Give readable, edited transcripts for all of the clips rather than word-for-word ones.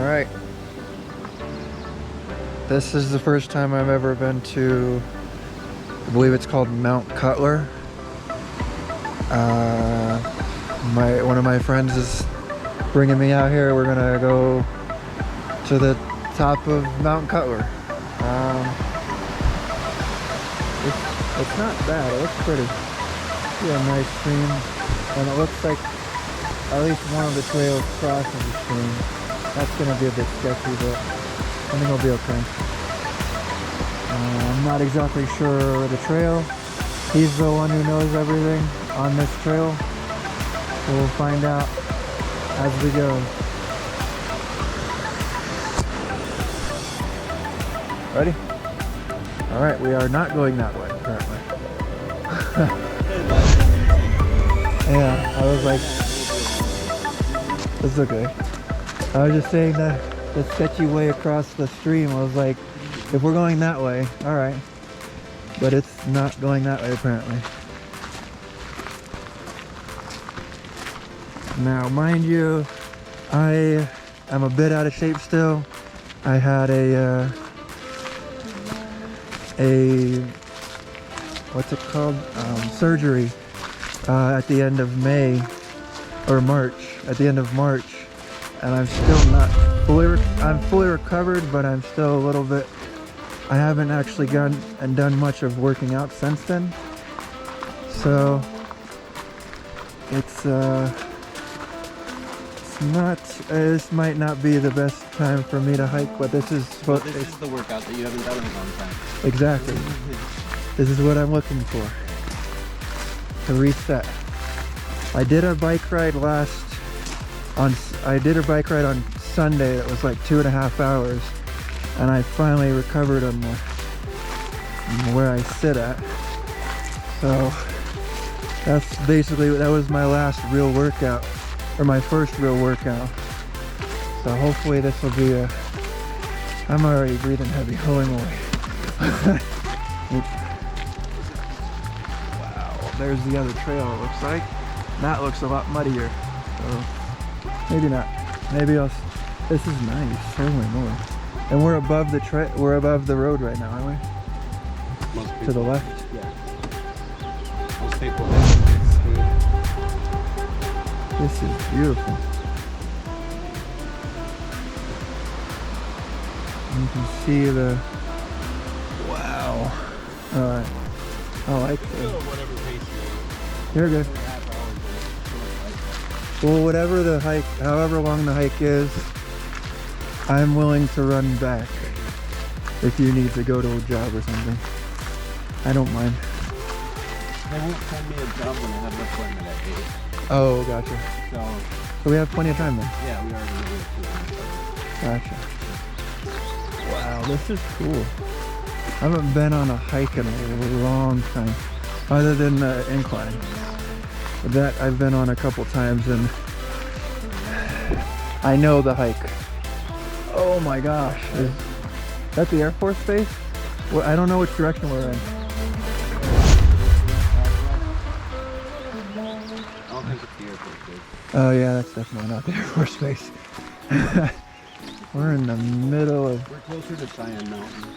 Alright. This is the first time I've ever been to, I believe it's called Mount Cutler. One of my friends is bringing me out here. We're gonna go to the top of Mount Cutler. It's not bad, it looks pretty. Yeah, nice stream, and it looks like at least one of the trails crosses the stream. That's gonna be a bit sketchy, but I think it'll be okay. I'm not exactly sure the trail. He's the one who knows everything on this trail. So we'll find out as we go. Ready? Alright, we are not going that way, apparently. Yeah, I was like, it's okay. I was just saying that the sketchy way across the stream, I was like, if we're going that way, alright. But it's not going that way, apparently. Now, mind you, I am a bit out of shape still. I had a what's it called? Surgery at the end of May or March. At the end of March, and I'm still not fully. I'm fully recovered, but I'm still a little bit. I haven't actually gone and done much of working out since then. So it's not. This might not be the best time for me to hike, but this is. But this is the workout that you haven't done in a long time. Exactly. This is what I'm looking for. To reset. I did a bike ride on Sunday that was like 2.5 hours, and I finally recovered on where I sit at. So that's basically, that was my last real workout, or my first real workout. So hopefully this will be a, I'm already breathing heavy, holy moly. Wow, there's the other trail, it looks like. That looks a lot muddier, so maybe not. Maybe I'll. This is nice. Holy moly! And we're above the we're above the road right now, aren't we? To the left. Yeah. Most people. This is beautiful. You can see the. Wow. All right. I like it. You're good. Well, whatever the hike, however long the hike is, I'm willing to run back if you need to go to a job or something. I don't mind. They won't send me a job when I have an appointment at 8. Oh, gotcha. So we have plenty of time then. Yeah, we already know. Gotcha. Wow, this is cool. I haven't been on a hike in a long time, other than the incline. That I've been on a couple times, and I know the hike. Oh my gosh, is that the Air Force Base? Well, I don't know which direction we're in. I don't think it's the Air Force Base. Oh yeah, that's definitely not the Air Force Base. We're in the middle of... We're closer to Cheyenne Mountain.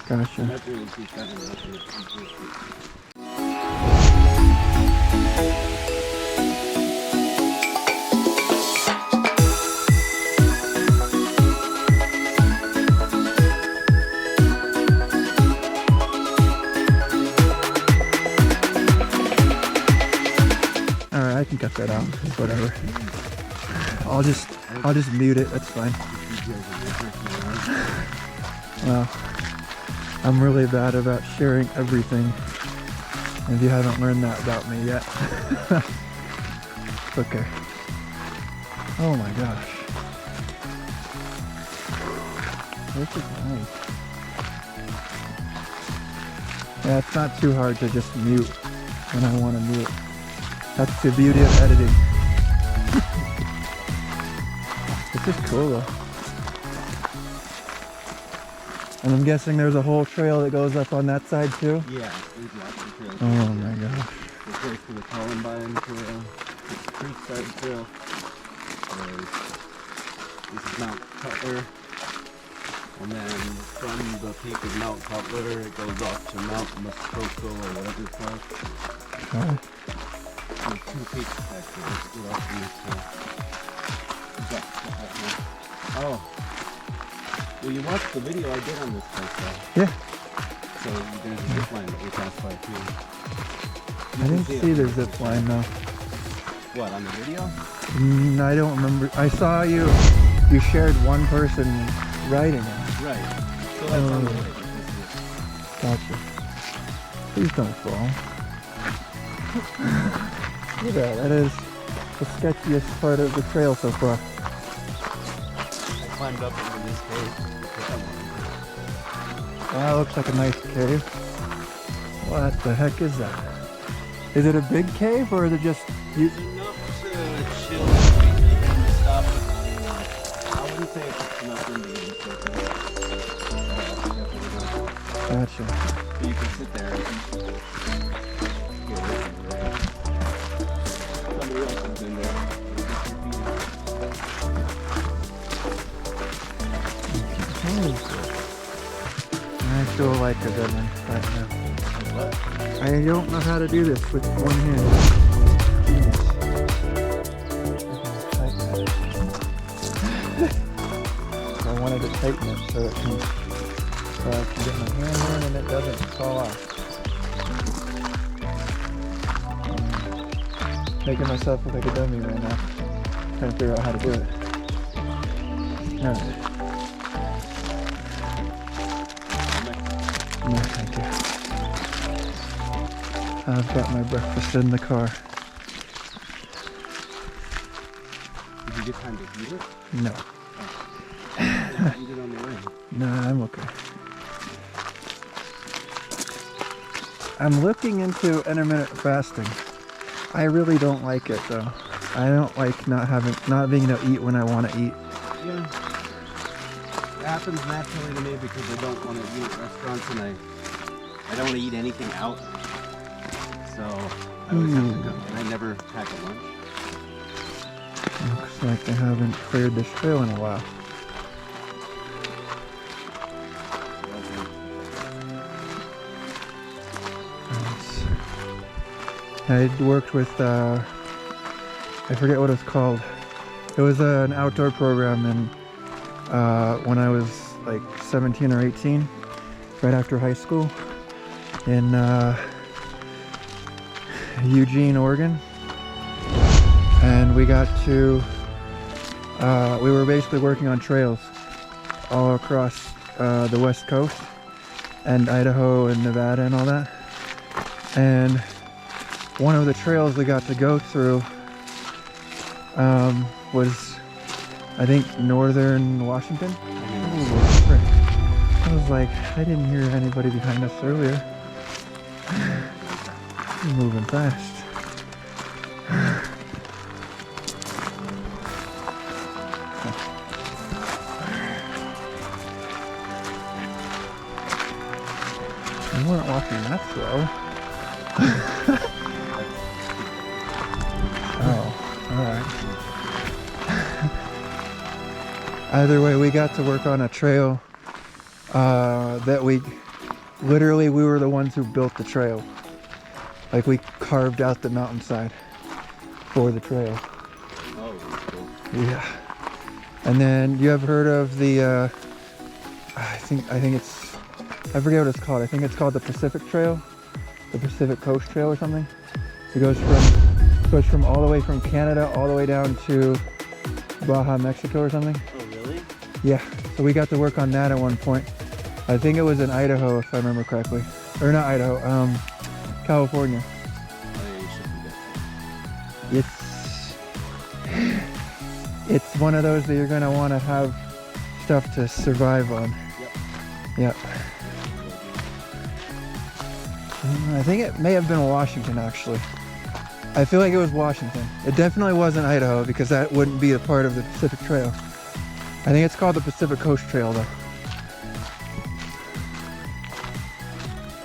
Gotcha. That's where we see Cheyenne Mountain. Alright, I can cut that out. Whatever. I'll just mute it, that's fine. Well, I'm really bad about sharing everything. If you haven't learned that about me yet. It's okay. Oh my gosh. This is nice. Yeah, it's not too hard to just mute when I want to mute. That's the beauty of editing. This is cool though. And I'm guessing there's a whole trail that goes up on that side too? Yeah, there's lots of trails. Oh my gosh. This goes to the Columbine Trail, Creekside Trail. This is Mount Cutler. And then from the peak of Mount Cutler, it goes off to Mount Muskoka or whatever it's called. Oh. There's 2 peaks actually. Let's go off these. Oh. Well, you watched the video I did on this place, though. Yeah. So there's a zip line that we passed by too. I didn't see the zip line though. What, on the video? I don't remember. I saw you shared one person riding it. Right. So that's on the way. Gotcha. Please don't fall. Look at that. That is the sketchiest part of the trail so far. I climbed up into this cave. That looks like a nice cave. What the heck is that? Is it a big cave or is it just you? It's enough to chill and stop. I wouldn't say it's enough to be Gotcha. so you can sit there and get away from the rain. Somebody else is in there. I feel like a villain right now. What? I don't know how to do this with one hand. Jeez. I wanted to tighten it so it can, so I can get my hand in and it doesn't fall off. Making myself look like a dummy right now. Trying to figure out how to do it. Alright. No, thank you. I've got my breakfast in the car. Did you get time to eat it? No. Eat it on the way. No, I'm okay. I'm looking into intermittent fasting. I really don't like it though. I don't like not being able to eat when I want to eat. Yeah. It happens naturally to me because I don't want to eat at restaurants and I don't want to eat anything out. So I always have to go. And I never pack a lunch. Looks like they haven't cleared this trail in a while. I worked with, I forget what it's called. It was an outdoor program in, when I was like 17 or 18, right after high school, in Eugene, Oregon. And we got to, we were basically working on trails all across the West Coast and Idaho and Nevada and all that. And one of the trails we got to go through was, I think, northern Washington. Ooh, frick. I was like, I didn't hear anybody behind us earlier. You're moving fast. You weren't walking that slow. Oh, alright. Either way, we got to work on a trail that we were the ones who built the trail. Like, we carved out the mountainside for the trail. Oh, that's cool. Yeah. And then, you ever heard of the, I think it's, I forget what it's called. I think it's called the Pacific Trail, the Pacific Coast Trail or something. It goes from all the way from Canada all the way down to Baja, Mexico or something. Oh, really? Yeah. So we got to work on that at one point. I think it was in Idaho, if I remember correctly, or not Idaho, California. Oh, yeah, you should do that. It's one of those that you're gonna want to have stuff to survive on. Yep. I think it may have been Washington, actually. I feel like it was Washington. It definitely wasn't Idaho, because that wouldn't be a part of the Pacific Trail. I think it's called the Pacific Coast Trail, though.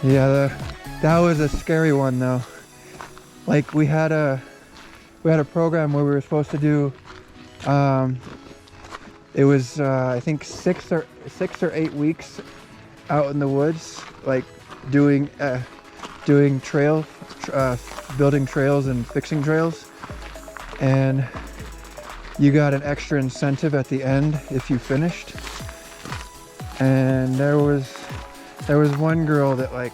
Yeah, that was a scary one, though. Like, we had a program where we were supposed to do It was I think 6 or 8 weeks out in the woods, like doing building trails and fixing trails, and you got an extra incentive at the end if you finished. And there was one girl that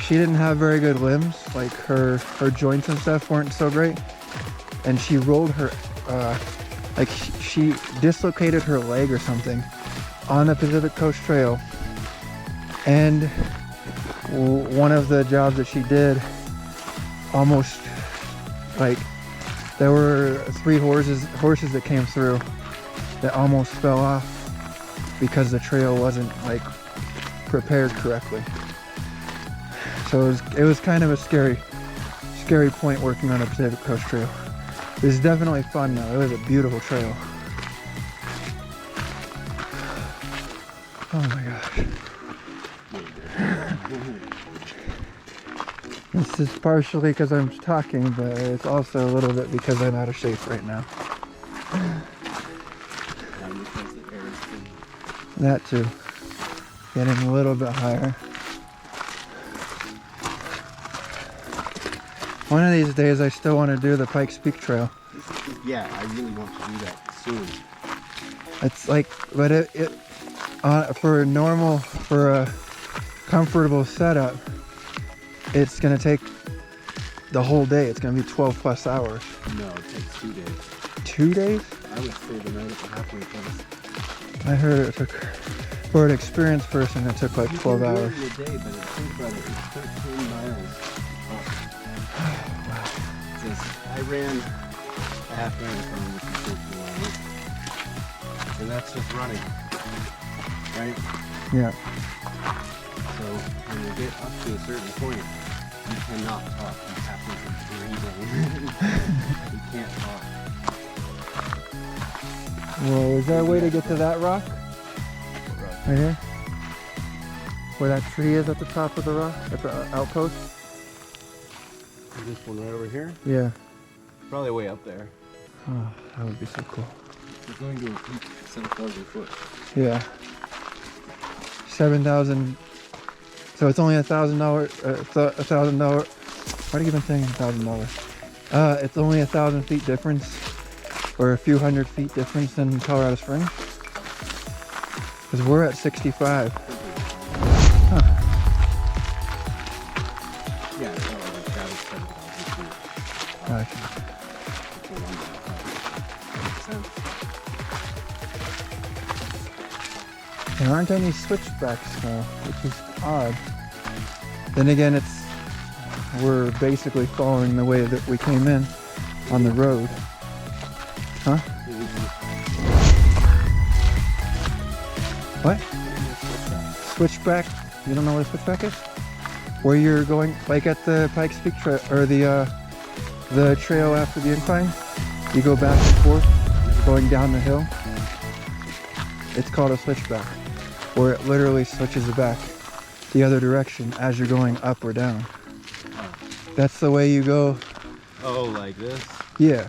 she didn't have very good limbs, like her joints and stuff weren't so great, and she rolled her she dislocated her leg or something on the Pacific Coast Trail. And one of the jobs that she did, almost like there were 3 horses that came through that almost fell off because the trail wasn't like prepared correctly. So it was kind of a scary point working on a Pacific Coast Trail. It was definitely fun though. It was a beautiful trail. Oh my gosh. This is partially because I'm talking, but it's also a little bit because I'm out of shape right now. That too. Getting a little bit higher. One of these days I still want to do the Pikes Peak Trail. Yeah, I really want to do that soon. It's like, but for a comfortable setup, it's gonna take the whole day. It's gonna be 12 plus hours. No, it takes 2 days. 2 days? I would stay the night at the halfway place. I heard it took, for an experienced person, it took like 12 hours. You can do it in a day, but think about it, it's 13 miles. It says, I ran a half marathon, which is 13 miles. And that's just running, right? Yeah. So when you get up to a certain point, you cannot talk. You have to breathe. You can't talk. Well, is there a way to get to that rock? Right here? Where that tree is at the top of the rock? At the outpost? This one right over here? Yeah. Probably way up there. Oh, that would be so cool. We're going to a peak 7,000 foot. Yeah. 7,000. So it's only $1,000. $1,000. Why do you keep on saying $1,000? It's only 1,000 feet difference, or a few hundred feet difference in Colorado Springs. Because we're at 65. Huh. Yeah, it's not like that is 7,000 feet. Gotcha. There aren't any switchbacks though, which is odd. Then again, we're basically following the way that we came in on the road. Huh? What? Switchback? You don't know what a switchback is? Where you're going, like at the Pikes Peak Trail, or the trail after the incline, you go back and forth, going down the hill. It's called a switchback, where it literally switches back the other direction as you're going up or down. That's the way you go. Oh, like this? Yeah.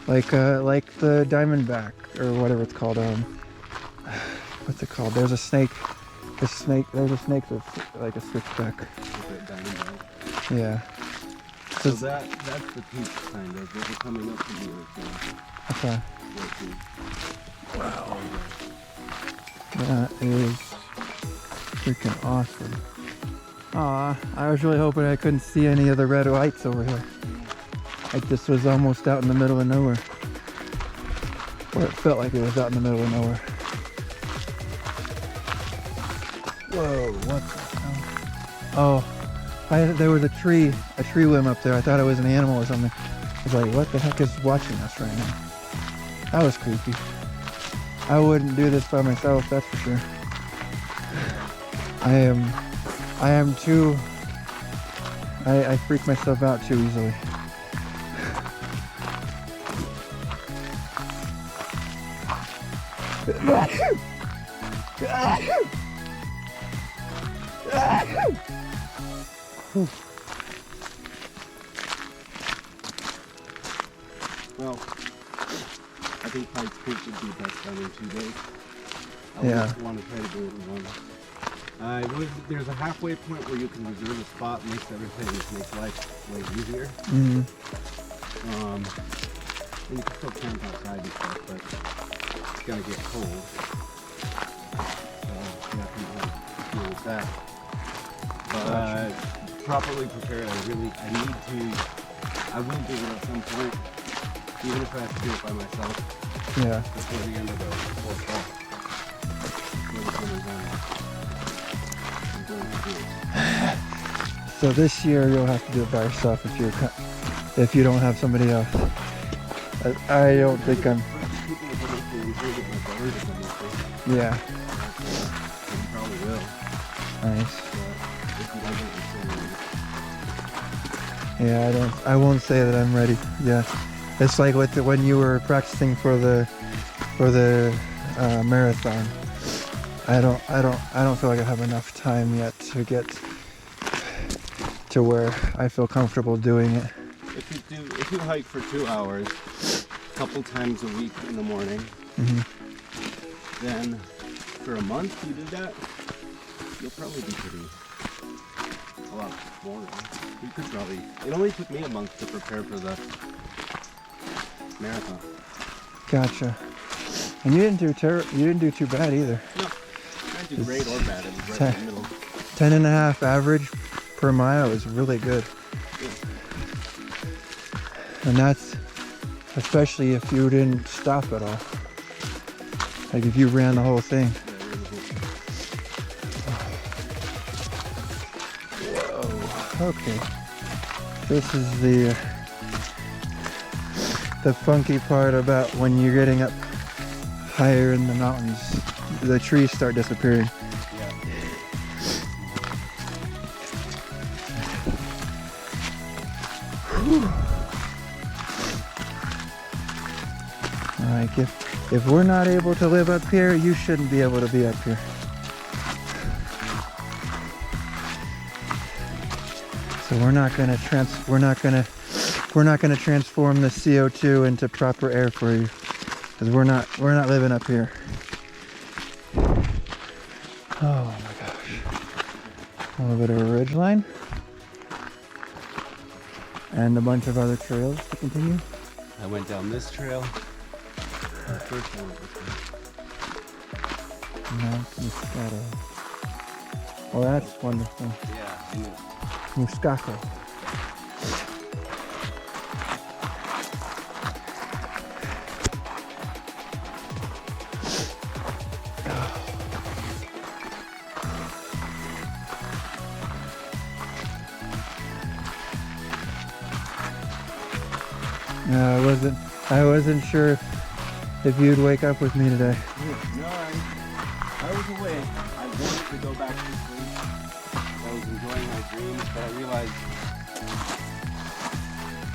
Like the diamondback, or whatever it's called. What's it called? There's a snake. There's a snake that's like a switchback. Yeah. So that's the peak, kind of. We're coming up to the other thing. Okay. Wow. That is freaking awesome. Aw, I was really hoping I couldn't see any of the red lights over here. Like this was almost out in the middle of nowhere. Or it felt like it was out in the middle of nowhere. Whoa, what the hell? Oh, there was a tree limb up there. I thought it was an animal or something. I was like, what the heck is watching us right now? That was creepy. I wouldn't do this by myself, that's for sure. I freak myself out too easily. Well, I think Pikes Peak would be best done in 2 days. I wouldn't want to try to do it in one. There's a halfway point where you can reserve a spot, makes everything, makes life way easier. Mm-hmm. And you can still camp outside and stuff, but it's gonna get cold. So you have to deal with that. But properly prepared, I will do it at some point, even if I have to do it by myself. Yeah. Before the end of the fall. Before the summer's done. I'm going to do it. So this year you'll have to do it by yourself if you don't have somebody else. I don't think I'm. People will come up here and hear that my brother to come up here. Yeah. And he probably will. Nice. But if he doesn't, I'm still ready. Yeah, I won't say that I'm ready. Yeah. It's like when you were practicing for the marathon. I don't feel like I have enough time yet to get to where I feel comfortable doing it. If you hike for 2 hours, a couple times a week in the morning, Mm-hmm. then for a month you do that, you'll probably be a lot more. You could probably. It only took me a month to prepare for the marathon. Gotcha. And you didn't do too bad either. No, I didn't do great or bad. It was right in the middle. 10.5 average per mile is really good. Yeah. And that's especially if you didn't stop at all. Like if you ran the whole thing. Whoa. Okay. This is the funky part about when you're getting up higher in the mountains. The trees start disappearing. Like if we're not able to live up here, you shouldn't be able to be up here. So we're not gonna transform the CO2 into proper air for you, because we're not living up here. Oh my gosh! A little bit of a ridgeline and a bunch of other trails to continue. I went down this trail. First one. Mount Moscato. Oh, that's wonderful. Yeah. Moscato. I wasn't sure if you'd wake up with me today. No, I was awake. I wanted to go back to sleep. I was enjoying my dreams, but I realized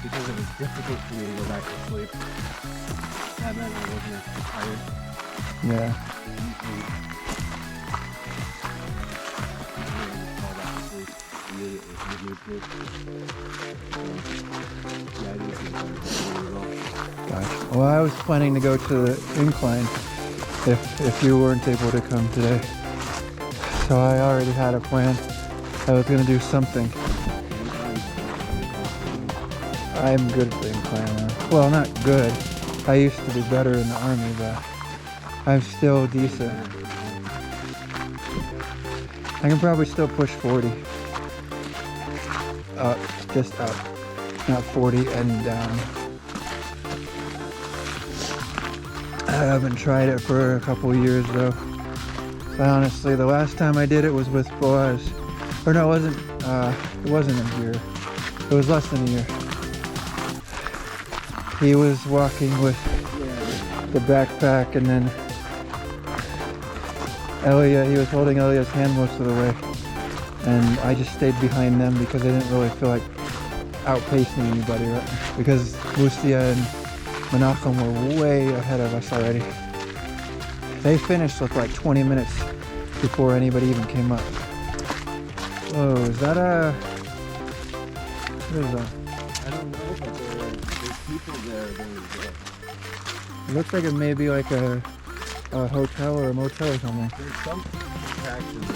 because it was difficult for me to go back to sleep, that meant I wasn't as tired. Yeah. Fall back to sleep immediately. Yeah, I didn't see that at all. Gosh. Well, I was planning to go to the incline if you weren't able to come today. So I already had a plan. I was going to do something. I'm good at the incline. Well, not good. I used to be better in the army, but I'm still decent. I can probably still push 40. Up, just up. Not 40 and down. I haven't tried it for a couple years though. So honestly, the last time I did it was with Boaz. Or no, it wasn't a year. It was less than a year. He was walking with the backpack, and then he was holding Elia's hand most of the way. And I just stayed behind them because I didn't really feel like outpacing anybody, right? Because Lucia and Menachem were way ahead of us already. They finished with like 20 minutes before anybody even came up. Oh, is that a... What is that? I don't know, but there's people there. It looks like it may be like a hotel or a motel or something. There's some attractions.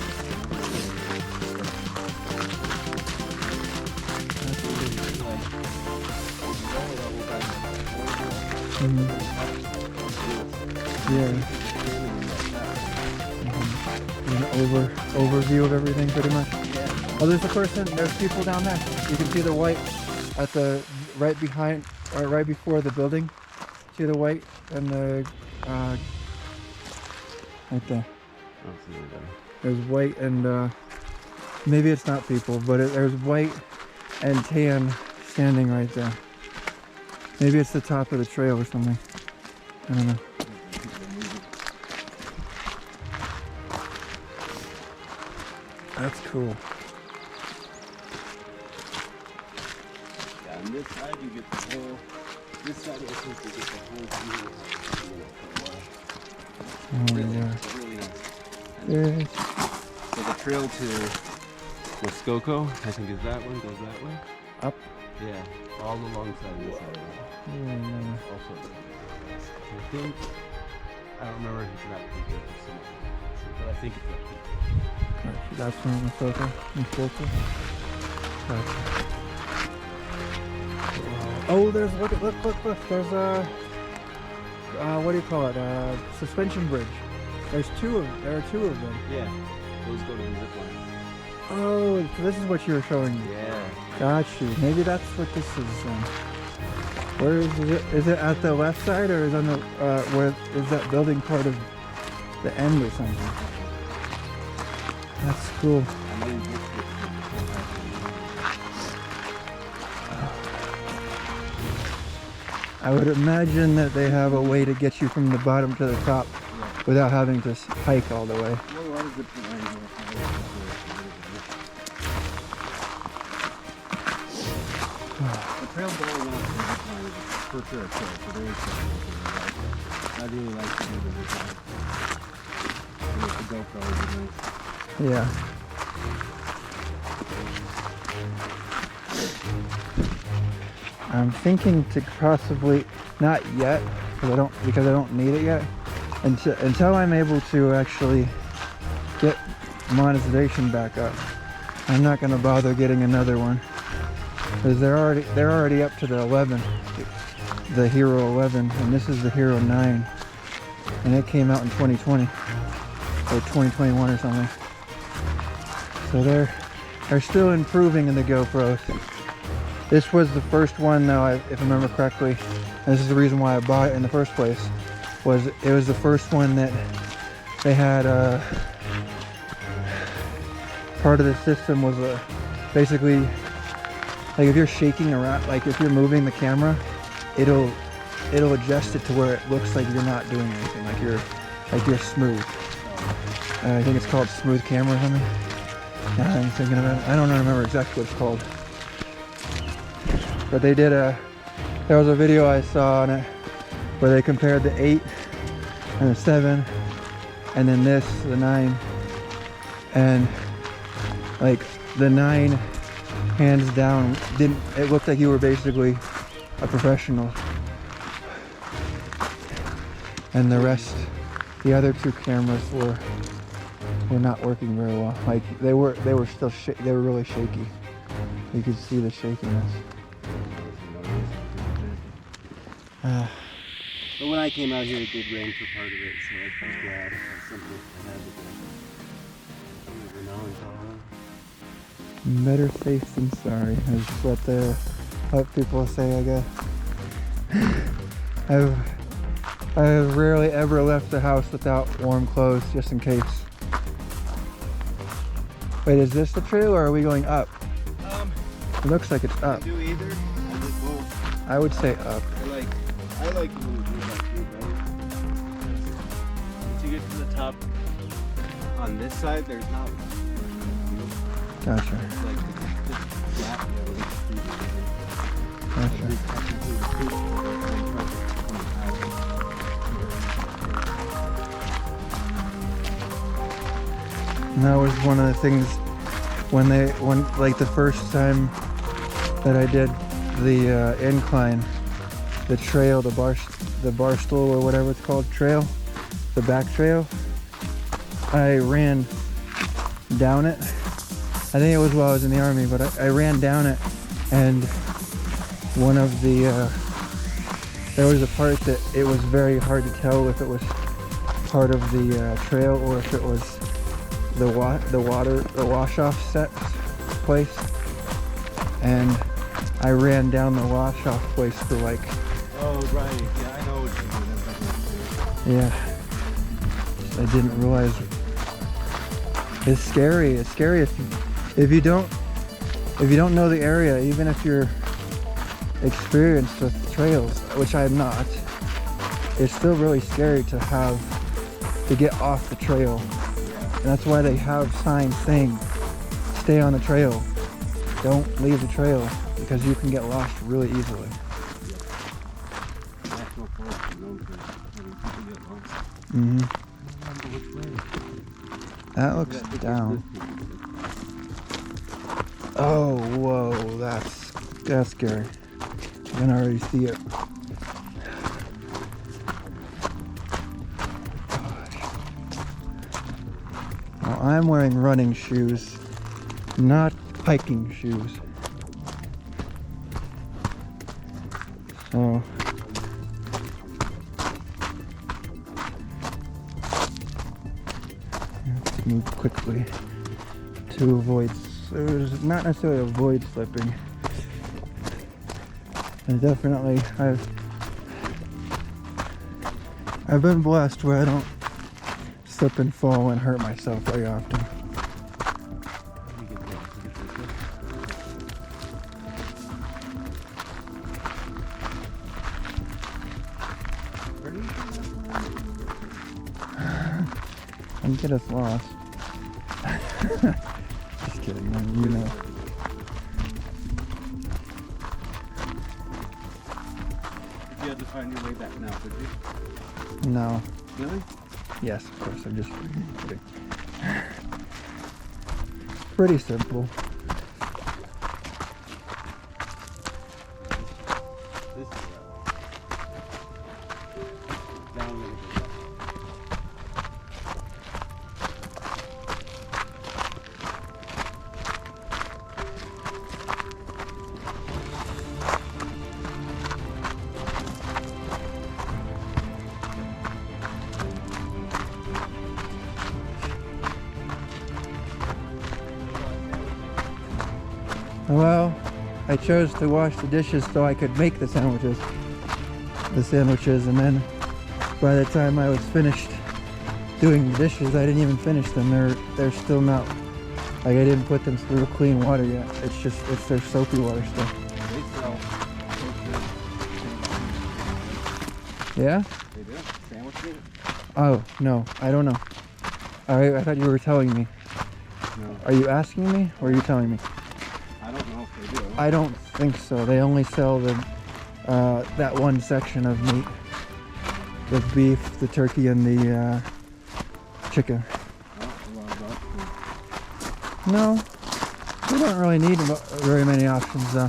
Yeah. An overview of everything, pretty much. Yeah. Oh, there's a person. There's people down there. You can see the white at the right behind, or right before the building. See the white and the right there. There's white and maybe it's not people, but there's white and tan standing right there. Maybe it's the top of the trail or something. I don't know. That's cool. Yeah, on this side you get the whole. This side I think you get the whole view. Oh yeah. Really nice. Yes. So the trail to Muskoka, I think is that one, goes that way. Up. Yeah, all alongside this area. Yeah. Also, I think, I don't remember if it's that peak or if it's something, but I think it's that peak. That's from Muskoka. Gotcha. Oh, there's look. There's a what do you call it? Suspension bridge. There are two of them. Yeah, those go to the zip line. Oh, so this is what you were showing me. Yeah. Got you. Maybe that's what this is. Where is it? Is it at the left side, or is on the where is that building part of the end or something? That's cool. I would imagine that they have a way to get you from the bottom to the top without having to hike all the way. The trail going on the zip line is for sure a trail, so there is something. I really like to do the zip line. With the GoPro is nice. Yeah. I'm thinking to possibly not yet, because I don't need it yet, until I'm able to actually get monetization back up. I'm not going to bother getting another one, because they're already up to the 11, the Hero 11, and this is the Hero 9, and it came out in 2020 or 2021 or something. So they're still improving in the GoPros. This was the first one, though, if I remember correctly. And this is the reason why I bought it in the first place. It was the first one that they had. Part of the system was basically like if you're shaking around, like if you're moving the camera, it'll adjust it to where it looks like you're not doing anything, like you're smooth. I think it's called smooth camera or something. Now I'm thinking about it. I don't remember exactly what it's called. But they did there was a video I saw on it where they compared the 8 and the 7 and then the 9, and like the 9 hands down it looked like you were basically a professional, and the other two cameras were not working very well. Like they were still they were really shaky. You could see the shakiness. But when I came out here, it did rain for part of it, so I was glad that's something I had to do. Better safe than sorry is what people say, I guess. I've rarely ever left the house without warm clothes, just in case. Wait, is this the trail or are we going up? It looks like it's up. I do either. I just both. I would say up. I like the little view back here better. Once you get to the top, on this side, there's not much. Gotcha. It's like this gap there where Gotcha. And that was one of the things when like the first time that I did the incline, the trail, the bar stool or whatever it's called, trail, the back trail. I ran down it. I think it was while I was in the army, but I ran down it, and one of the there was a part that it was very hard to tell if it was part of the trail or if it was the wash-off set place. And I ran down the wash-off place for like... Oh, right. Yeah, I know what you mean. Yeah. I didn't realize. It's scary. It's scary if you don't know the area, even if you're experienced with trails, which I'm not. It's still really scary to get off the trail. And that's why they have signs saying, stay on the trail. Don't leave the trail, because you can get lost really easily. National Forest is known for having people get lost. Mm-hmm. I don't remember which way. That looks down. Oh, whoa, that's scary. I can already see it. Now, I'm wearing running shoes, not hiking shoes. So let's move quickly to avoid, not necessarily avoid slipping. And definitely I've been blessed where I don't slip and fall and hurt myself very often. And get us lost. Just kidding, man, you know. You had to find your way back now, did you? No. Really? Yes, of course, I'm just kidding. Pretty simple. This is down there. Well, I chose to wash the dishes so I could make the sandwiches. And then by the time I was finished doing the dishes, I didn't even finish them. They're still not, like, I didn't put them through clean water yet. It's their soapy water still. They sell. Yeah? They do? Sandwich meat? Oh, no, I don't know. I thought you were telling me. No. Are you asking me or are you telling me? I don't know if they do. I don't think so. They only sell the that one section of meat. The beef, the turkey, and the chicken. No, we don't really need very many options though.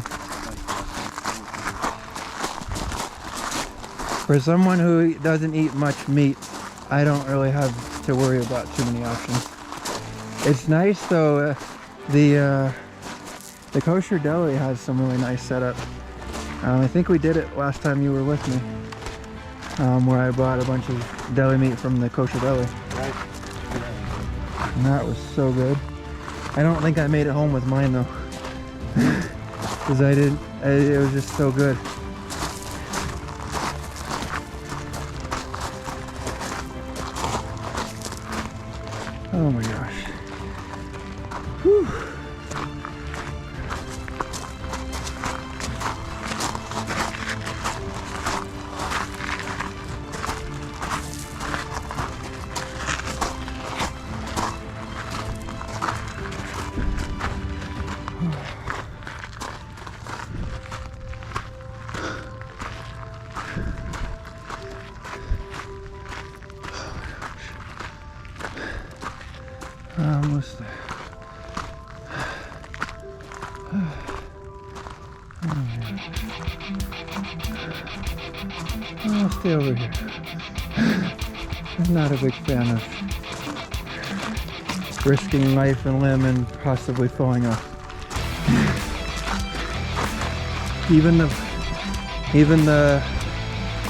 For someone who doesn't eat much meat, I don't really have to worry about too many options. It's nice though, the kosher deli has some really nice setup. I think we did it last time you were with me, where I bought a bunch of deli meat from the kosher deli. Right. And that was so good. I don't think I made it home with mine though, because it was just so good. Oh my gosh. Whew. Almost there. I'll stay over here. I'm not a big fan of risking life and limb and possibly falling off. Even the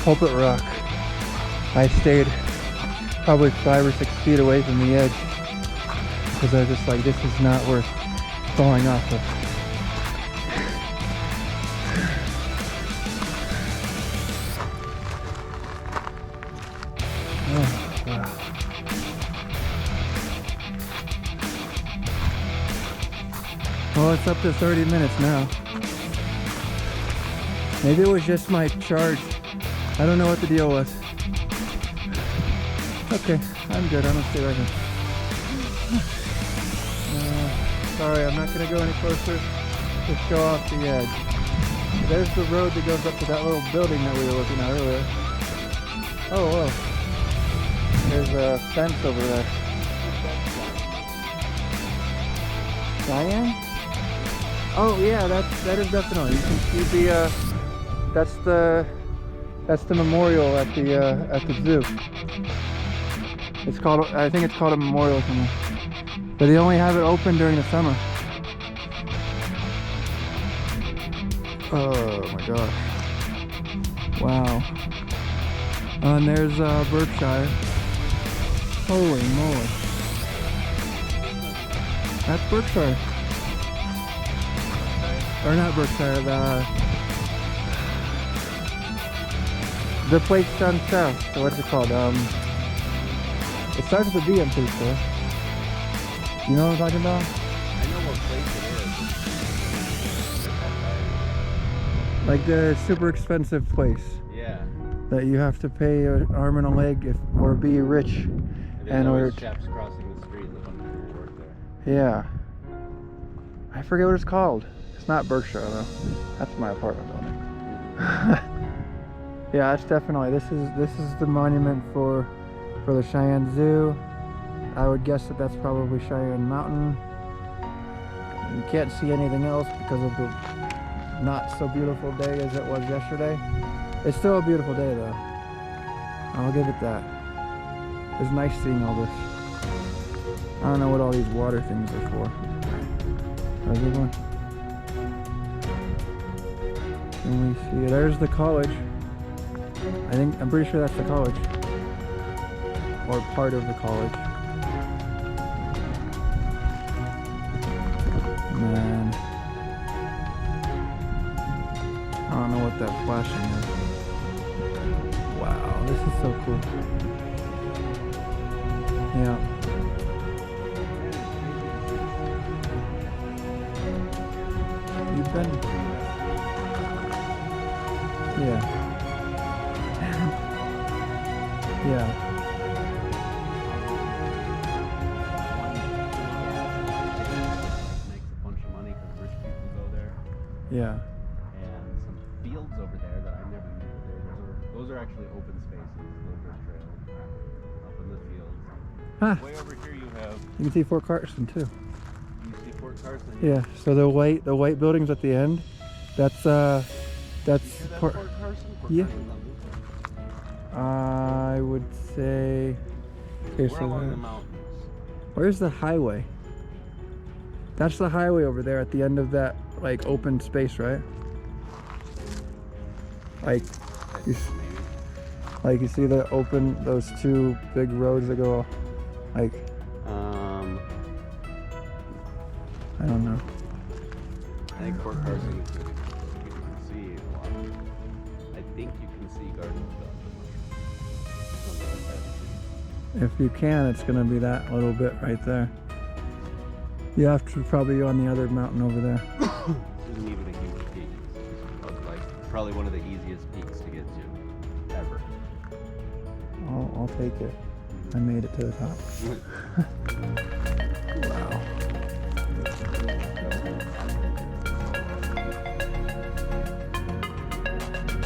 culprit rock, I stayed probably 5 or 6 feet away from the edge because I was just like, this is not worth falling off of. Oh, wow. Well, it's up to 30 minutes now. Maybe it was just my charge. I don't know what the deal was. Okay, I'm good. I'm gonna stay right here. Sorry, I'm not gonna go any closer. Just go off the edge. There's the road that goes up to that little building that we were looking at earlier. Oh, whoa. There's a fence over there. Cheyenne? Oh yeah, that is definitely. You can see the that's the memorial at the zoo. It's called, I think it's called a memorial or something. But they only have it open during the summer. Oh my gosh. Wow. And there's Berkshire. Holy moly. That's Berkshire. Or not Berkshire, the place down south. So what's it called? It starts with a B, I'm pretty sure. You know what I'm talking about? I know what place it is. Like the super expensive place. Yeah. That you have to pay an arm and a leg or be rich. And there's chaps crossing the street and the bunch of people work there. Yeah. I forget what it's called. It's not Berkshire though. That's my apartment building. Yeah, it's definitely, this is the monument for the Cheyenne Zoo. I would guess that that's probably Cheyenne Mountain. You can't see anything else because of the not so beautiful day as it was yesterday. It's still a beautiful day though. I'll give it that. It's nice seeing all this. I don't know what all these water things are for. How's it going? Can we see? There's the college. I'm pretty sure that's the college. Or part of the college. Man. I don't know what that flashing is. Wow, this is so cool. Yeah. You've been... Yeah. Yeah. Makes a bunch of money because rich people go there. Yeah. And some fields over there that I never knew were there. Those are actually open spaces, little dirt trail up in the fields. Huh. Way over here you have. You can see Fort Carson too. You see Fort Carson? Yeah. So the white buildings at the end, that's Fort Carson? Yeah. I would say. Okay, We're along the mountains. Where's the highway? That's the highway over there at the end of that like open space, right? Like you see the open, those two big roads that go like. I don't know. I think Fort Carson is good. You can see a lot. I think you can see Garden of God. If you can, it's going to be that little bit right there. You have to probably go on the other mountain over there. This isn't even a huge peak. It's like probably one of the easiest peaks to get to ever. I'll take it. I made it to the top. Wow.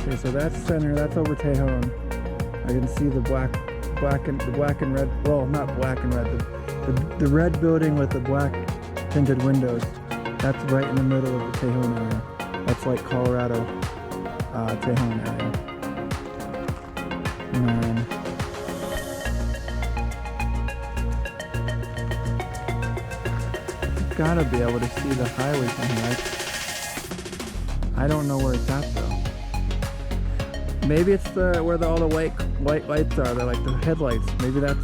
Okay, so that's center. That's over Tejon. I can see the black and red. Well, not black and red. The red building with the black tinted windows. That's right in the middle of the Tejon area. That's like Colorado, Tejon area. And then you've gotta be able to see the highway from here. I don't know where it's at though. Maybe it's where all the white lights are. They're like the headlights. Maybe that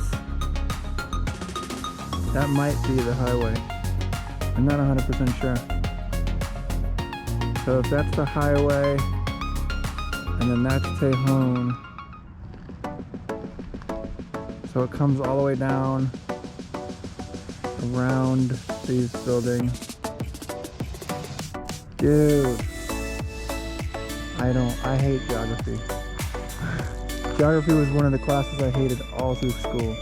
might be the highway. I'm not 100% sure. So if that's the highway, and then that's Tejon. So it comes all the way down around these buildings. Dude, I hate geography. Geography was one of the classes I hated all through school.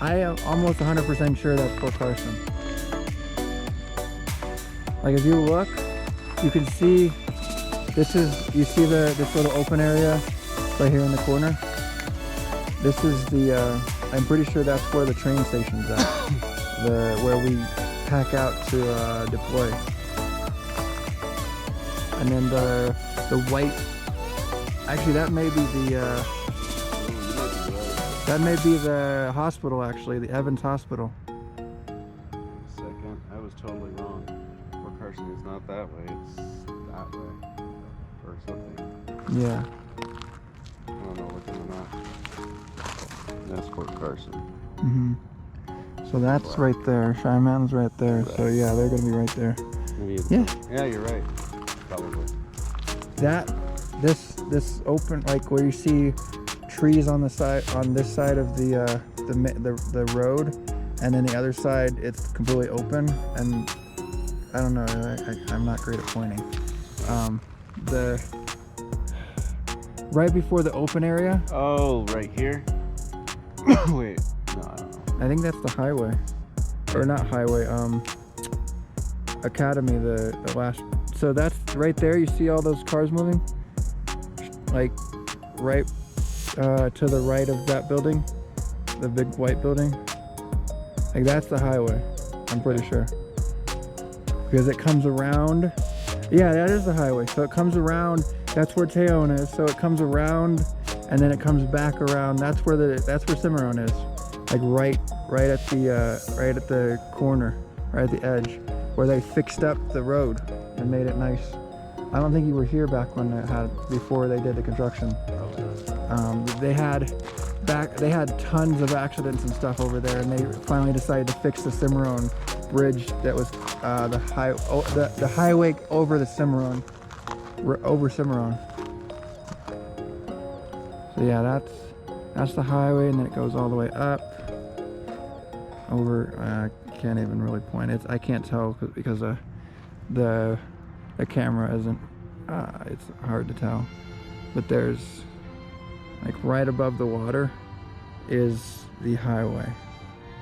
I am almost 100% sure that's Fort Carson. Like if you look, you can see, you see this little open area right here in the corner? This is I'm pretty sure that's where the train station's at. Where we pack out to deploy. And then the white, actually that may be the hospital actually, the Evans Hospital. Second, I was totally wrong. Fort Carson is not that way, it's that way. Or something. Yeah. I don't know, look at the map. That's Fort Carson. Mm-hmm. So that's right there. Cheyenne Mountain's right there. Right. So yeah, they're gonna be right there. Maybe yeah, you're right. Probably. This open, like where you see trees on the side, on this side of the road, and then the other side it's completely open. And I don't know. I'm not great at pointing. Right before the open area. Oh, right here. Wait, no, I don't know. I think that's the highway, or not highway. Academy, the last. So that's right there. You see all those cars moving, like right to the right of that building, the big white building. Like that's the highway. I'm pretty sure because it comes around. Yeah, that is the highway. So it comes around. That's where Tejon is. So it comes around, and then it comes back around. That's where Cimarron is. Like right at the corner, right at the edge, where they fixed up the road and made it nice. I don't think you were here back when before they did the construction. They had tons of accidents and stuff over there, and they finally decided to fix the Cimarron bridge that was the highway over the Cimarron, over Cimarron. So yeah, that's the highway, and then it goes all the way up over. I can't even really point it. I can't tell because the camera isn't. It's hard to tell, but there's like right above the water is the highway.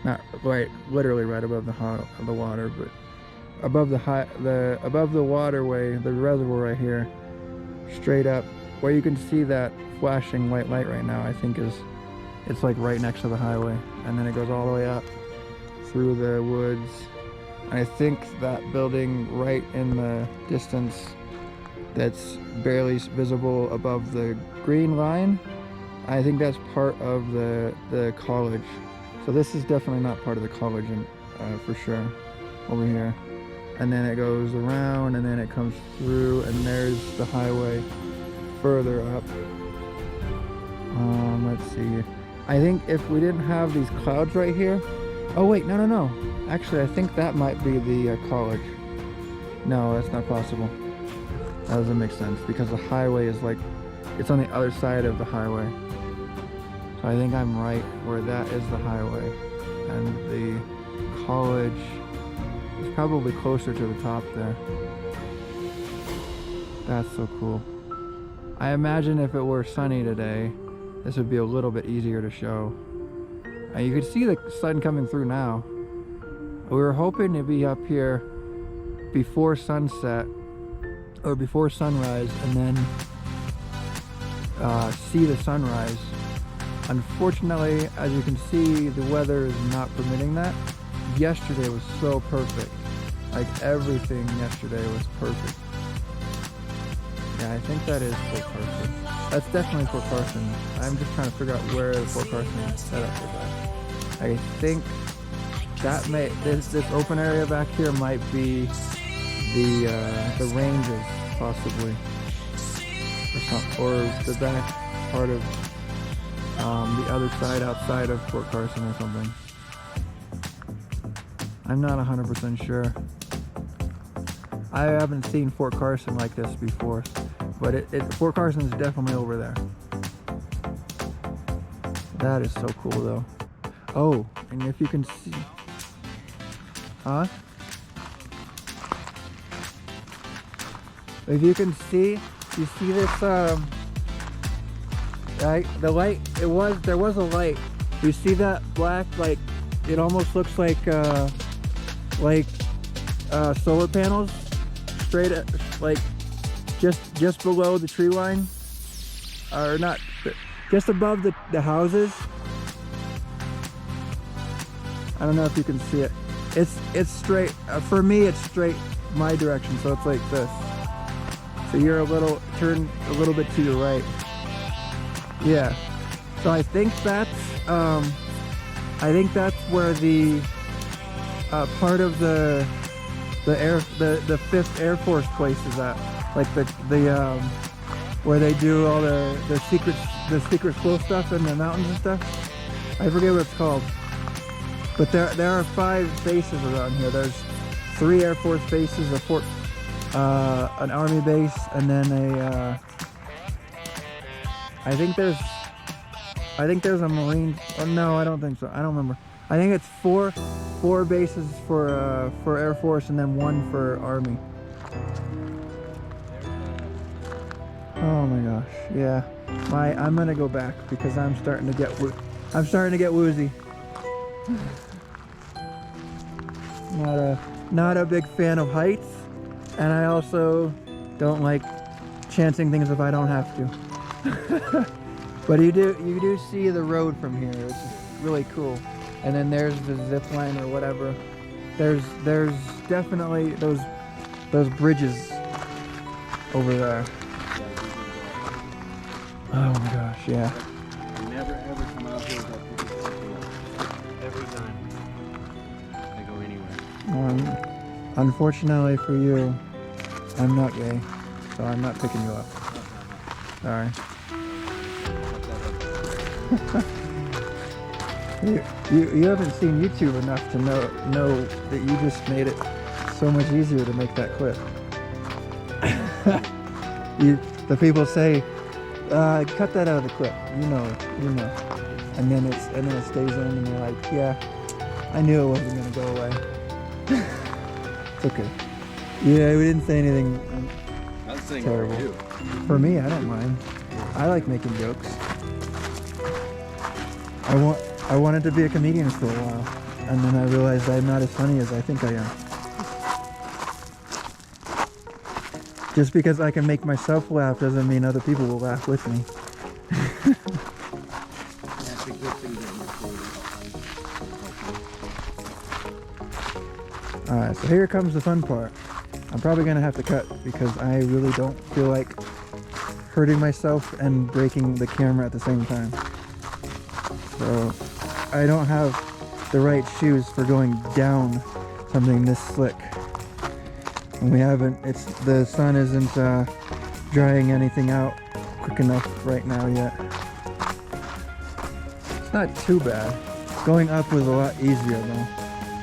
Not right, literally right above the water, but above above the waterway, the reservoir right here, straight up, where you can see that flashing white light right now. I think it's like right next to the highway, and then it goes all the way up through the woods. I think that building right in the distance that's barely visible above the green line, I think that's part of the college. So this is definitely not part of the college for sure, over here. And then it goes around, and then it comes through, and there's the highway further up. Let's see. I think if we didn't have these clouds right here, oh wait, no. Actually, I think that might be the college. No, that's not possible. That doesn't make sense because the highway is like, it's on the other side of the highway. So I think I'm right where that is the highway, and the college is probably closer to the top there. That's so cool. I imagine if it were sunny today, this would be a little bit easier to show. And you can see the sun coming through now. We were hoping to be up here before sunset or before sunrise, and then see the sunrise. Unfortunately, as you can see, the weather is not permitting that. Yesterday was so perfect. Like everything yesterday was perfect. Yeah, I think that is Fort Carson. That's definitely Fort Carson. I'm just trying to figure out where the Fort Carson is set up for that. I think that this open area back here might be the ranges, possibly, or the back part of the other side outside of Fort Carson or something. I'm not 100% sure. I haven't seen Fort Carson like this before, but Fort Carson is definitely over there. That is so cool though. Oh, and if you can see, if you can see, you see this, the light, there was a light. You see that black, like, it almost looks like solar panels, straight at, like, just below the tree line, or not, just above the houses. I don't know if you can see it. It's straight, for me it's straight my direction, so it's like this. So you're turn a little bit to your right. Yeah. So I think that's where the part of the 5th Air Force place is at. Like the where they do all the secret slow stuff in the mountains and stuff. I forget what it's called. But there are 5 bases around here. There's 3 Air Force bases, an Army base, and then I think there's a Marine. Oh, no, I don't think so. I don't remember. I think it's 4 bases for Air Force and then 1 for Army. Oh my gosh, yeah. I'm gonna go back because I'm starting to get woozy. Not a big fan of heights, and I also don't like chancing things if I don't have to. But you do see the road from here, which is really cool. And then there's the zip line or whatever. There's definitely those bridges over there. Oh my gosh, yeah. Never ever come out here without picking something up. Every time I go anywhere. Unfortunately for you, I'm not gay, so I'm not picking you up. Sorry. You haven't seen YouTube enough to know that you just made it so much easier to make that clip. The people say, cut that out of the clip. You know. And then it stays in, and you're like, yeah, I knew it wasn't gonna go away. It's okay. Yeah, we didn't say anything terrible. For me, I don't mind. I like making jokes. I wanted to be a comedian for a while, and then I realized I'm not as funny as I think I am. Just because I can make myself laugh doesn't mean other people will laugh with me. Alright, so here comes the fun part. I'm probably going to have to cut because I really don't feel like hurting myself and breaking the camera at the same time. So I don't have the right shoes for going down something this slick. And the sun isn't drying anything out quick enough right now yet. It's not too bad. Going up was a lot easier though,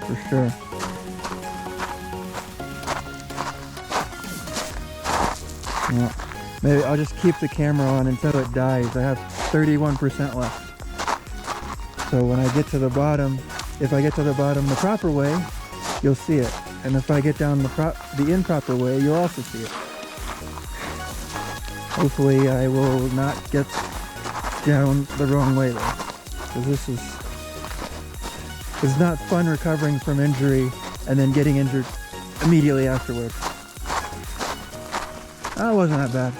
for sure. Well, maybe I'll just keep the camera on until it dies. I have 31% left. So when I get to the bottom, if I get to the bottom the proper way, you'll see it. And if I get down the improper way, you'll also see it. Hopefully I will not get down the wrong way though. Because it's not fun recovering from injury and then getting injured immediately afterwards. That wasn't that bad.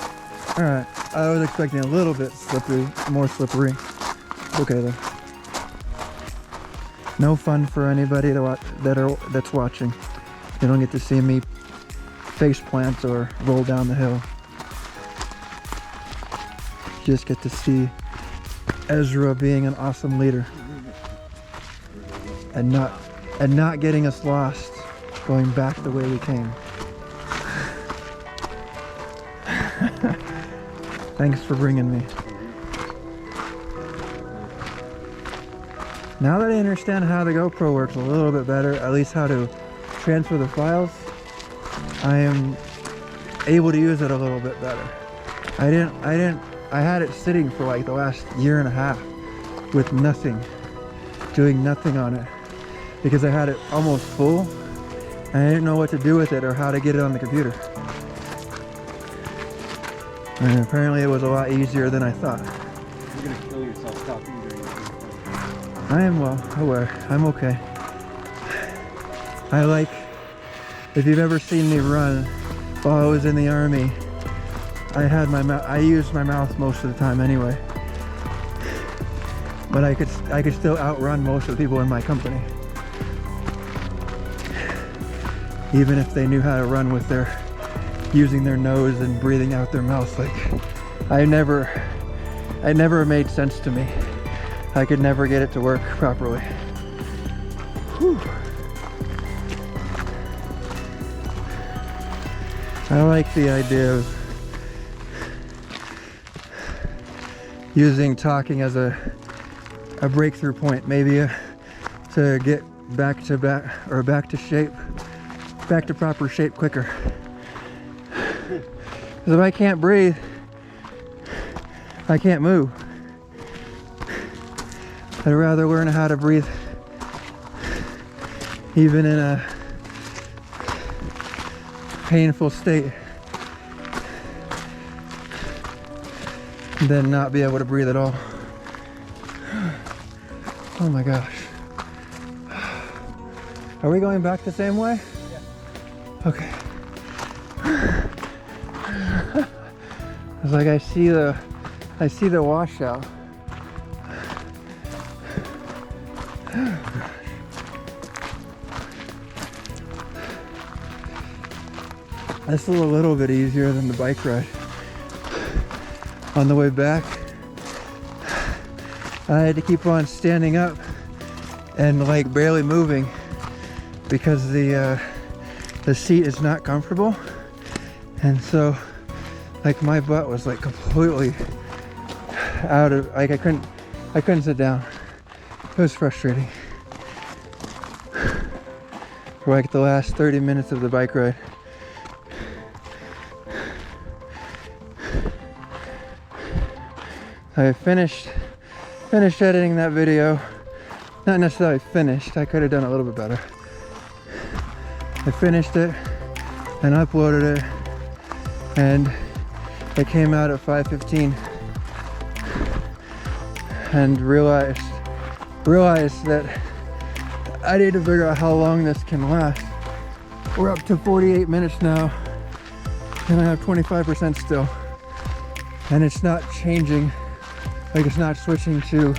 Alright, I was expecting a little bit more slippery. Okay though. No fun for anybody that's watching. You don't get to see me face plant or roll down the hill. just get to see Ezra being an awesome leader and not getting us lost going back the way we came. Thanks for bringing me. Now that I understand how the GoPro works a little bit better, at least how to transfer the files, I am able to use it a little bit better. I had it sitting for like the last year and a half with nothing, doing nothing on it, because I had it almost full and I didn't know what to do with it or how to get it on the computer. And apparently it was a lot easier than I thought. You're gonna kill yourself talking during this. I am well aware. I'm okay. If you've ever seen me run while I was in the army, I used my mouth most of the time anyway. But I could still outrun most of the people in my company. Even if they knew how to run with using their nose and breathing out their mouth. Like, it never made sense to me. I could never get it to work properly. Whew. I like the idea of using talking as a breakthrough point, maybe to get back to shape, back to proper shape quicker. Because if I can't breathe, I can't move. I'd rather learn how to breathe even in a painful state than not be able to breathe at all. Oh my gosh. Are we going back the same way? Yeah. Okay. It's like I see the washout. This is a little bit easier than the bike ride. On the way back, I had to keep on standing up and like barely moving because the seat is not comfortable, and so like my butt was like completely out of, like I couldn't sit down. It was frustrating for like the last 30 minutes of the bike ride. I finished editing that video. Not necessarily finished, I could have done it a little bit better. I finished it and uploaded it, and it came out at 5:15, and realized that I need to figure out how long this can last. We're up to 48 minutes now and I have 25% still, and it's not changing. Like, it's not switching to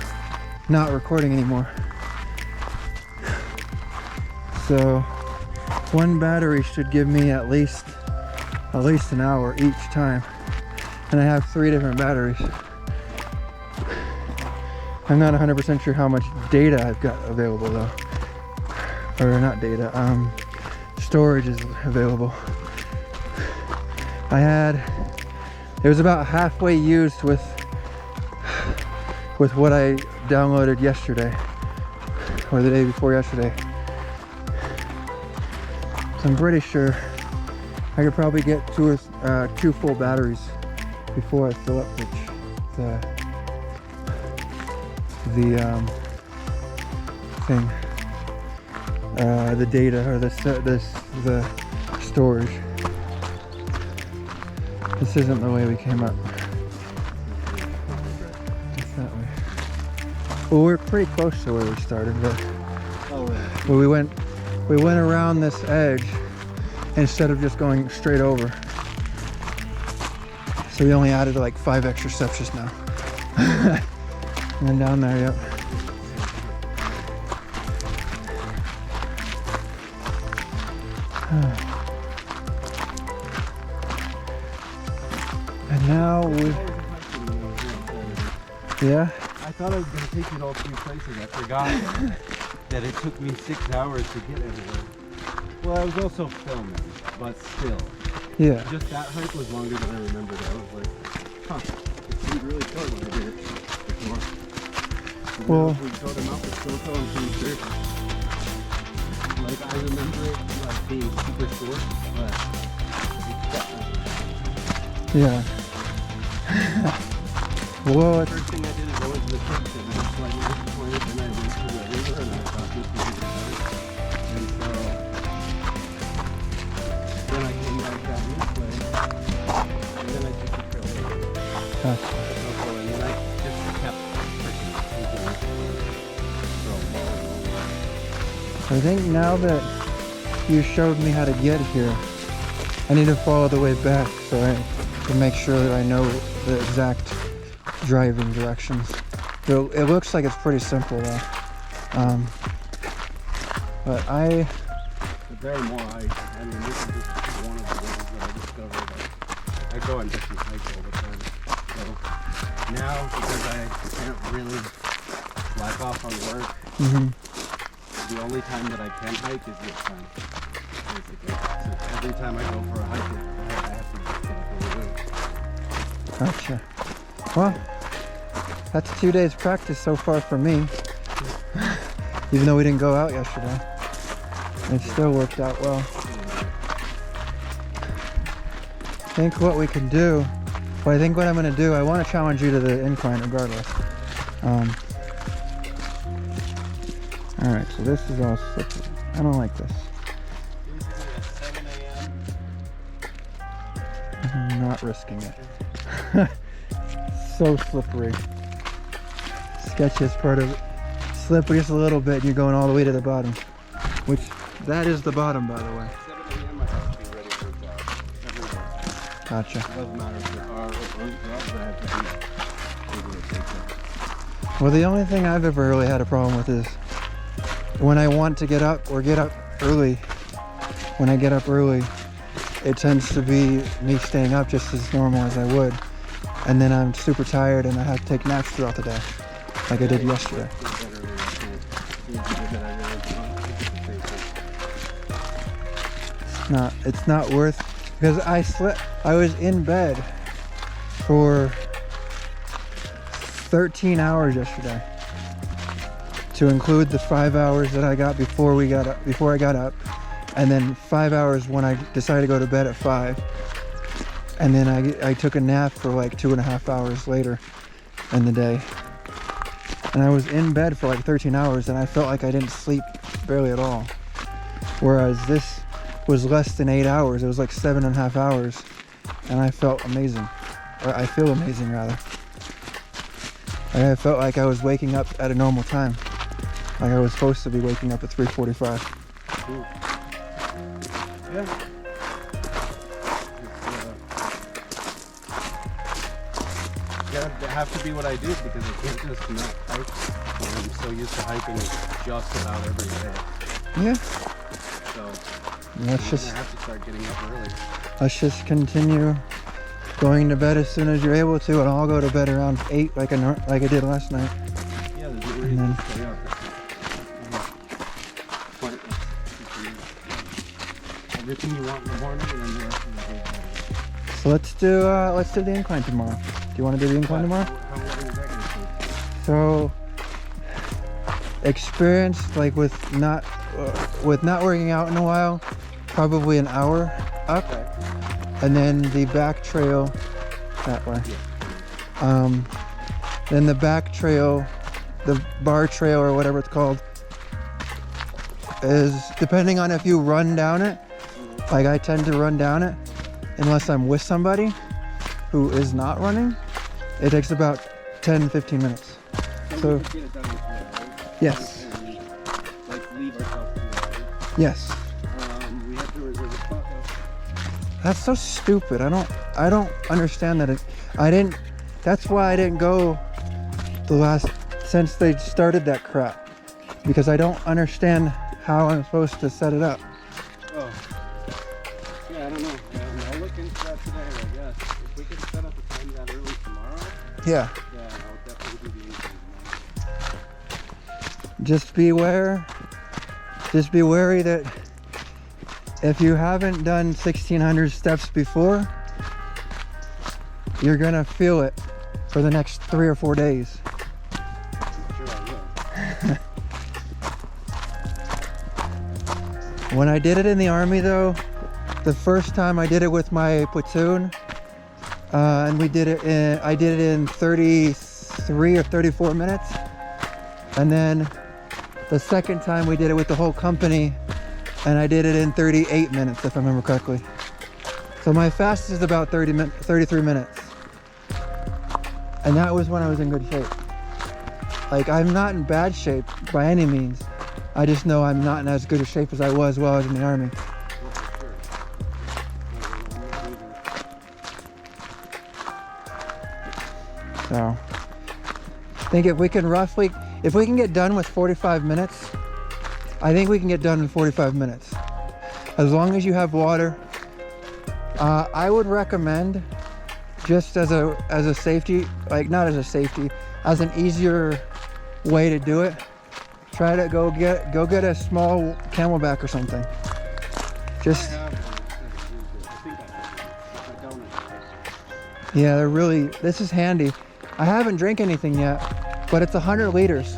not recording anymore. So one battery should give me at least an hour each time, and I have 3 different batteries. I'm not 100% sure how much data I've got available though, or not data, storage is available. It was about halfway used with what I downloaded yesterday, or the day before yesterday. So I'm pretty sure I could probably get 2 full batteries before I fill up the thing, the data, or the storage. This isn't the way we came up. That way. Well, we're pretty close to where we started, but well, we went around this edge instead of just going straight over. So we only added like 5 extra steps just now. And then down there, yep. And now Yeah? I thought I was going to take you to all 3 places. I forgot that it took me 6 hours to get everywhere. Well, I was also filming, but still. Yeah. Just that hike was longer than I remembered. I was like, huh, it seemed really short when I did it before. Well, if we go to Mount Vistas, I'm pretty sure. Like, I remember it like being super short, but it's definitely. yeah. Well, The first thing I did is go into the kitchen and I was slightly disappointed, and I went to the river and I thought this was even better. And so then I came back that new way, and then I took the trail over. And then I just kept freaking taking it for a long I think now that you showed me how to get here, I need to follow the way back so I can make sure that I know the exact driving directions. It looks like it's pretty simple though. But there are more hikes. I mean, this is just one of the ones that I discovered. I go on different hikes all the time. So now, because I can't really slack off on work, the only time that I can hike is this time. Basically. So every time I go for a hike, I have to get up early. gotcha. Well, that's 2 days practice so far for me. Even though we didn't go out yesterday. It still worked out well. I think what we can do, what I'm going to do, I want to challenge you to the incline regardless. Alright, so this is all slippery. I don't like this. I'm not risking it. So slippery. Sketchiest part of it. Slippery just a little bit and you're going all the way to the bottom. Which, that is the bottom, by the way. 7 a.m. I have to be ready for a job. Every day. Gotcha. It doesn't matter if there are or aren't jobs, I have to be able to take them. Well, the only thing I've ever really had a problem with is when I want to get up or get up early. When I get up early, it tends to be me staying up just as normal as I would. And then I'm super tired and I have to take naps throughout the day, like I did yesterday. It's not worth, because I was in bed for 13 hours yesterday, to include the 5 hours that I got before I got up, and then 5 hours when I decided to go to bed at 5, and then I took a nap for like 2.5 hours later in the day, and I was in bed for like 13 hours and I felt like I didn't sleep barely at all, whereas this was less than 8 hours. It was like 7.5 hours and I felt amazing, or I feel amazing rather. I felt like I was waking up at a normal time, like I was supposed to be waking up at 3:45. Yeah. That have to be what I do, because I can't just not hike. I'm so used to hiking just about every day. Yeah. So Let's I just have to start getting up early. let's just continue going to bed as soon as you're able to, and I'll go to bed around 8 like I did last night. Yeah, there's no reason to stay up. Pointless. Everything you want in the morning, and then the rest of the day. So let's do the incline tomorrow. Do you want to do the incline tomorrow? How long is that going to take? So experience, like with not working out in a while, probably an hour up, Okay. and then the back trail that way. Then the back trail, the bar trail or whatever it's called, is depending on if you run down it. Like I tend to run down it unless I'm with somebody who is not running. It takes about 10-15 minutes. So we could get it done this way, right? yes, And, like, leave ourselves to it, right? yes. We have to reserve a spot though. That's so stupid. I don't understand that. That's why I didn't go since they started that crap, because I don't understand how I'm supposed to set it up. Oh. Yeah, I don't know. I'll look into that today, I guess. If we could set up a time that early tomorrow, Yeah. then I'll definitely do just be wary that if you haven't done 1600 steps before, you're gonna feel it for the next 3 or 4 days. Sure I will. When I did it in the Army though, the first time I did it with my platoon, and I did it in 33 or 34 minutes. And then the second time we did it with the whole company, and I did it in 38 minutes, if I remember correctly. So my fastest is about 33 minutes. And that was when I was in good shape. Like, I'm not in bad shape by any means. I just know I'm not in as good a shape as I was while I was in the Army. So, I think if we can get done with 45 minutes, I think we can get done in 45 minutes. As long as you have water. I would recommend, just as a safety, like not as a safety, as an easier way to do it, try to go get a small Camelback or something. Just yeah, they're really, this is handy. I haven't drank anything yet, but it's 100 liters,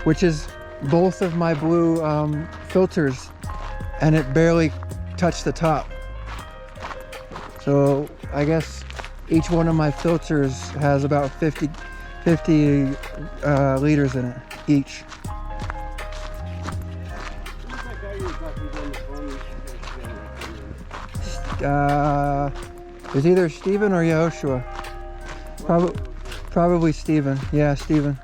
which is both of my blue filters, and it barely touched the top. So I guess each one of my filters has about 50 liters in it each. It's either Steven or Yehoshua. Probably Steven. Yeah, Steven.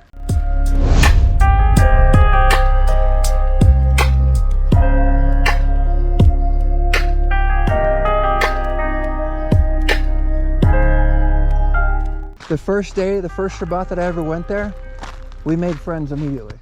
The first day, the first Shabbat that I ever went there, we made friends immediately.